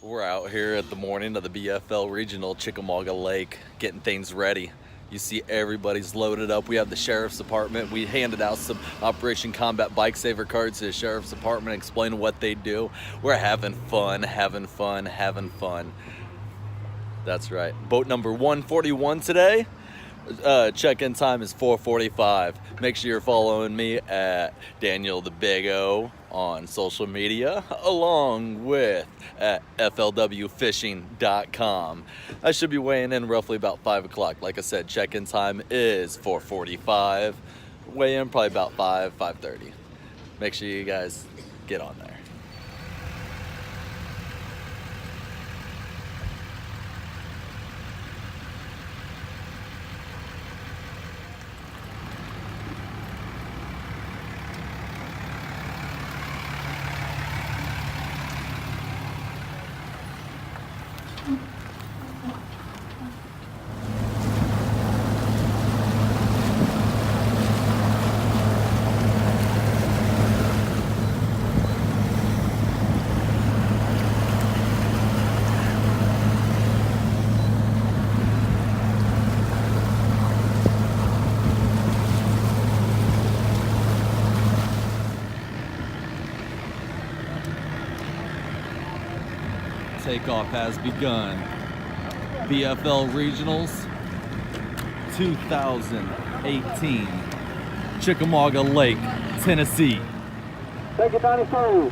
We're out here at the morning of the BFL Regional Chicamauga Lake, getting things ready. You see everybody's loaded up. We have the Sheriff's Department. We handed out some Operation Combat Bike Saver cards to the Sheriff's Department, explaining what they do. We're having fun, having fun, having fun. That's right. Boat number 141 today. Check-in time is 4:45. Make sure you're following me at DanielTheBigO on social media, along with at flwfishing.com. I should be weighing in roughly about 5 o'clock. Like I said, check-in time is 4:45. Weigh in probably about 5:30. Make sure you guys get on there. Takeoff has begun. BFL Regionals 2018, Chicamauga Lake, Tennessee. Take it 94.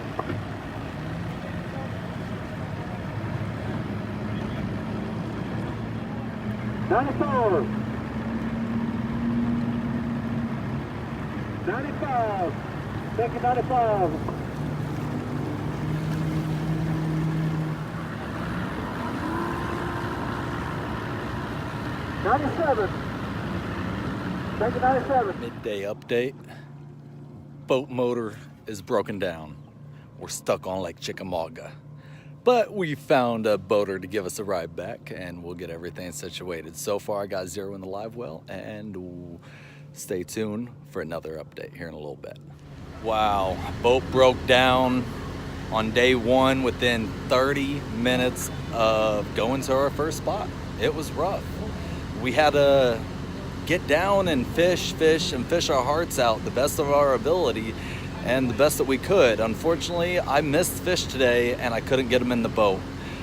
'94. 95. Take it 95. '97. Take it 97. Midday update. Boat motor is broken down. We're stuck on Lake Chicamauga. But we found a boater to give us a ride back, and we'll get everything situated. So far, I got 0 in the live well, and stay tuned for another update here in a little bit. Wow, boat broke down on day one within 30 minutes of going to our first spot. It was rough. We had to get down and fish our hearts out the best of our ability and the best that we could. Unfortunately, I missed fish today and I couldn't get them in the boat.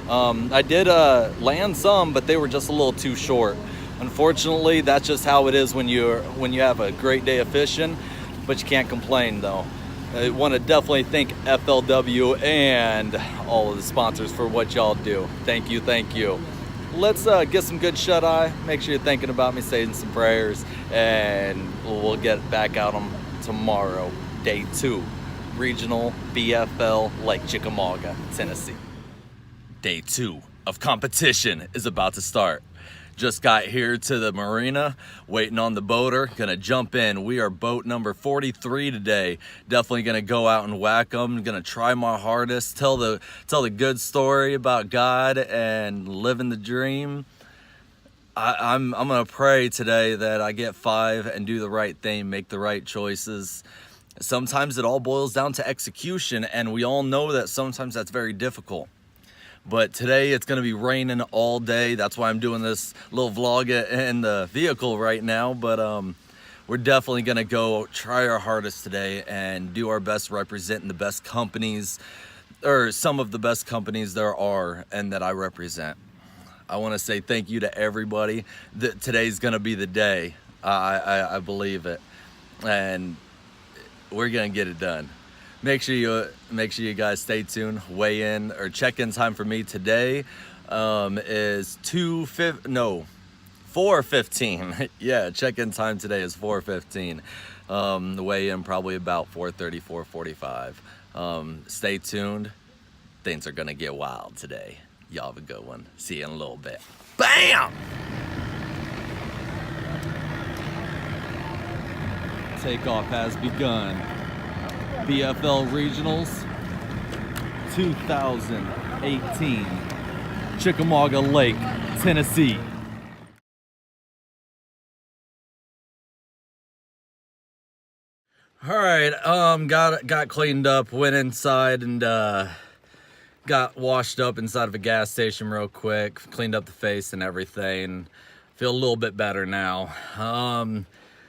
I did land some, but they were just a little too short. Unfortunately, that's just how it is when you have a great day of fishing, but you can't complain though. I want to definitely thank FLW and all of the sponsors for what y'all do. Thank you, thank you. Let's get some good shut-eye. Make sure you're thinking about me, saying some prayers, and we'll get back out on tomorrow, day 2, Regional BFL Lake Chicamauga, Tennessee. Day 2 of competition is about to start. Just got here to the marina, waiting on the boater, gonna jump in. We are boat number 43 today. Definitely gonna go out and whack them. Gonna try my hardest, tell the good story about God and living the dream. I'm gonna pray today that I get 5 and do the right thing, make the right choices. Sometimes it all boils down to execution, and we all know that sometimes that's very difficult. But today it's gonna be raining all day. That's why I'm doing this little vlog in the vehicle right now. But we're definitely gonna go try our hardest today and do our best representing the best companies, or some of the best companies there are and that I represent. I wanna say thank you to everybody. Today's gonna be the day. I believe it. And we're gonna get it done. Make sure you guys stay tuned. Weigh in or check-in time for me today is 4:15. Yeah, check-in time today is 4:15. The weigh-in probably about 4:30, 4:45. Stay tuned. Things are gonna get wild today. Y'all have a good one. See you in a little bit. Bam! Takeoff has begun. BFL Regionals 2018, Chicamauga Lake, Tennessee. All right, got cleaned up, went inside and got washed up inside of a gas station real quick, cleaned up the face and everything. Feel a little bit better now.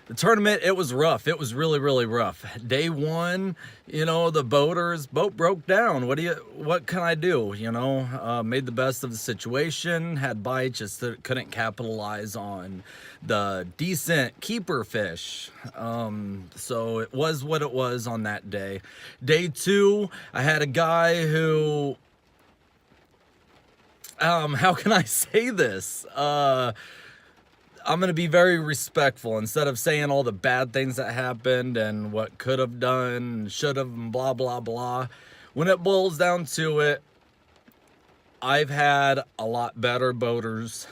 The tournament, it was rough. It was really, really rough. Day one, you know, the boat broke down. What can I do? You know, made the best of the situation, had bites, just couldn't capitalize on the decent keeper fish. So it was what it was on that day. Day two, I had a guy who, how can I say this? I'm going to be very respectful instead of saying all the bad things that happened and what could have done, should have, and blah, blah, blah. When it boils down to it, I've had a lot better boaters.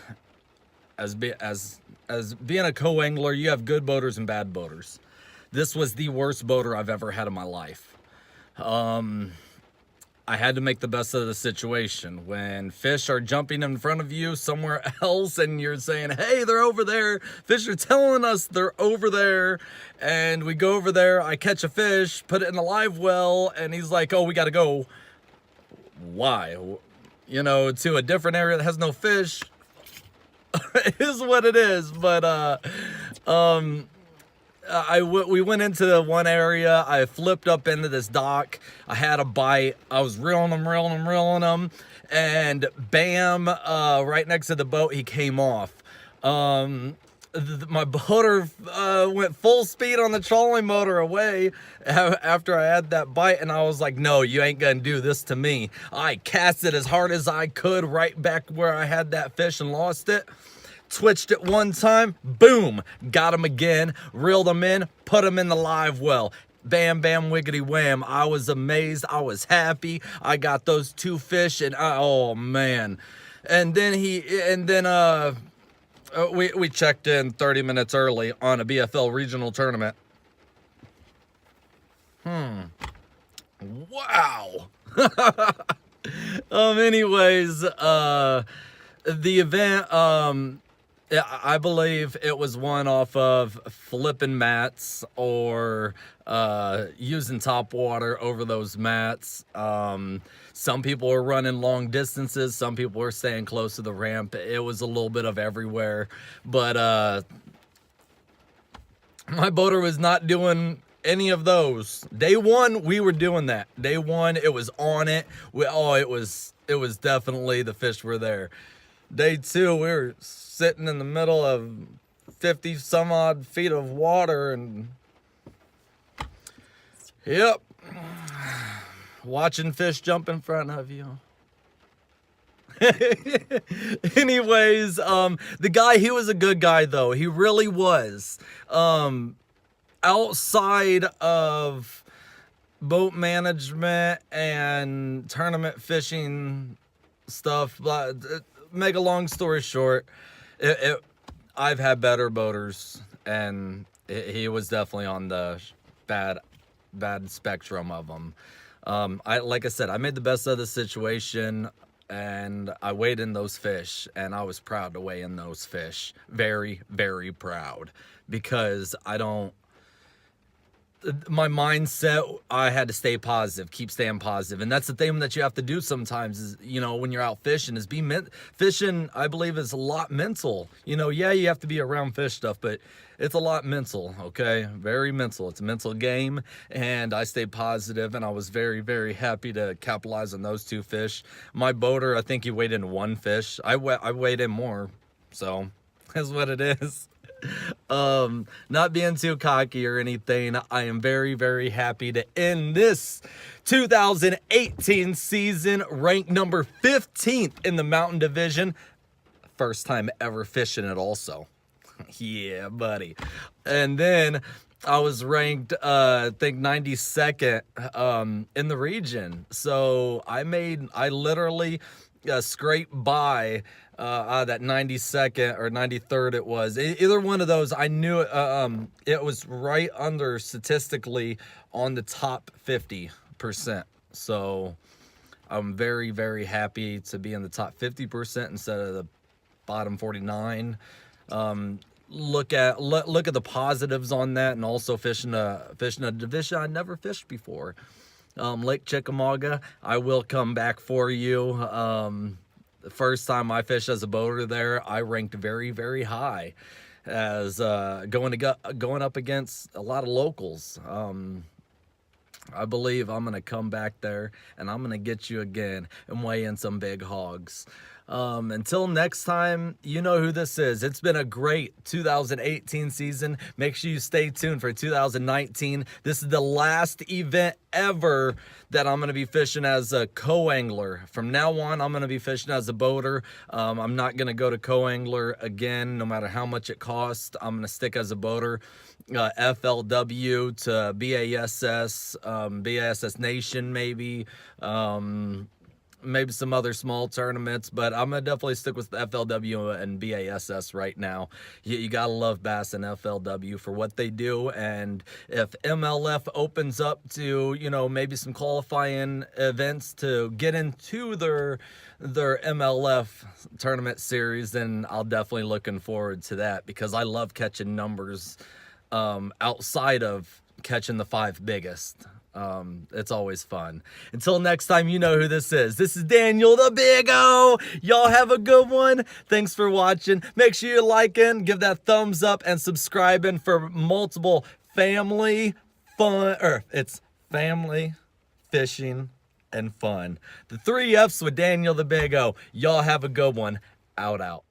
As being a co-angler, you have good boaters and bad boaters. This was the worst boater I've ever had in my life. I had to make the best of the situation. When fish are jumping in front of you somewhere else and you're saying, hey, they're over there. Fish are telling us they're over there. And we go over there, I catch a fish, put it in the live well, and he's like, oh, we got to go. Why? You know, to a different area that has no fish. Is what it is. But, we went into one area. I flipped up into this dock. I had a bite. I was reeling him, and bam, right next to the boat, he came off. My boater went full speed on the trolling motor away after I had that bite, and I was like, no, you ain't gonna do this to me. I cast it as hard as I could right back where I had that fish and lost it. Twitched it one time, boom, got him again, reeled him in, put him in the live well. Bam, bam, wiggity wham. I was amazed. I was happy. I got those two fish, and oh man. And then we checked in 30 minutes early on a BFL regional tournament. Wow. Anyways, the event, I believe it was one off of flipping mats or using top water over those mats. Some people were running long distances. Some people were staying close to the ramp. It was a little bit of everywhere. But my boater was not doing any of those. Day one, we were doing that. Day one, it was on it. It was definitely, the fish were there. Day two, we were sitting in the middle of 50 some odd feet of water, and yep, watching fish jump in front of you. Anyways, the guy, he was a good guy though. He really was. Outside of boat management and tournament fishing stuff, but make a long story short, I've had better boaters, and he was definitely on the bad spectrum of them. Like I said, I made the best of the situation, and I weighed in those fish, and I was proud to weigh in those fish. Very, very proud, because my mindset, I had to stay positive, keep staying positive. And that's the thing that you have to do sometimes is, you know, when you're out fishing, is fishing, I believe, is a lot mental. You know, yeah, you have to be around fish stuff, but it's a lot mental, okay? Very mental. It's a mental game, and I stayed positive, and I was very, very happy to capitalize on those two fish. My boater, I think he weighed in one fish. I weighed in more, so that's what it is. Not being too cocky or anything, I am very, very happy to end this 2018 season ranked number 15th in the Mountain Division. First time ever fishing it also. Yeah, buddy. And then I was ranked, I think 92nd in the region. So I literally scraped by that 92nd or 93rd it was. Either one of those, I knew it was right under statistically on the top 50%. So I'm very, very happy to be in the top 50% instead of the bottom 49. Look at the positives on that, and also fishing a division I never fished before. Lake Chicamauga, I will come back for you. The first time I fished as a boater there, I ranked very, very high as going up against a lot of locals. I believe I'm going to come back there and I'm going to get you again and weigh in some big hogs. Until next time, you know who this is. It's been a great 2018 season. Make sure you stay tuned for 2019. This is the last event ever that I'm going to be fishing as a co-angler. From now on, I'm going to be fishing as a boater. I'm not going to go to co-angler again, no matter how much it costs. I'm going to stick as a boater. FLW to BASS, BASS Nation maybe. Maybe some other small tournaments, but I'm gonna definitely stick with the FLW and BASS right now. You gotta love Bass and FLW for what they do, and if MLF opens up to, you know, maybe some qualifying events to get into their MLF tournament series, then I'll definitely looking forward to that, because I love catching numbers outside of catching the 5 biggest. It's always fun. Until next time, you know who this is. This is DanielTheBigO. Y'all have a good one. Thanks for watching. Make sure you're liking, give that thumbs up, and subscribing for multiple family fun, it's family, fishing, and fun. The 3 F's with DanielTheBigO. Y'all have a good one. Out.